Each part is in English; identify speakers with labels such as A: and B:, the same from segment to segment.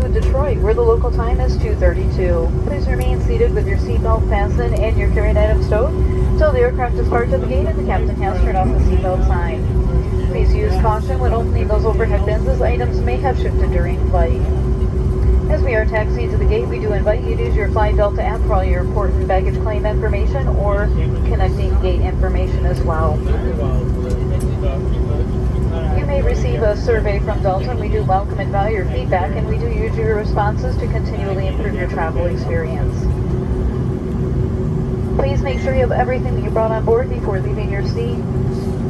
A: Detroit, where the local time is 2:32. Please remain seated with your seatbelt fastened and your carry-on items stowed until the aircraft departs at the gate and the captain has turned off the seatbelt sign. Please use caution when opening those overhead bins, as items may have shifted during flight. As we are taxiing to the gate, we do invite you to use your Fly Delta app for all your important baggage claim information or connecting gate information as well. You may receive a survey from Delta, and we do welcome and value your feedback, and we do use your responses to continually improve your travel experience. Please make sure you have everything that you brought on board before leaving your seat.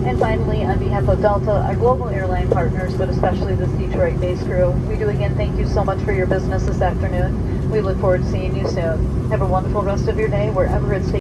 A: And finally, on behalf of Delta, our global airline partners, but especially this Detroit-based crew, we do again thank you so much for your business this afternoon. We look forward to seeing you soon. Have a wonderful rest of your day, wherever it's taking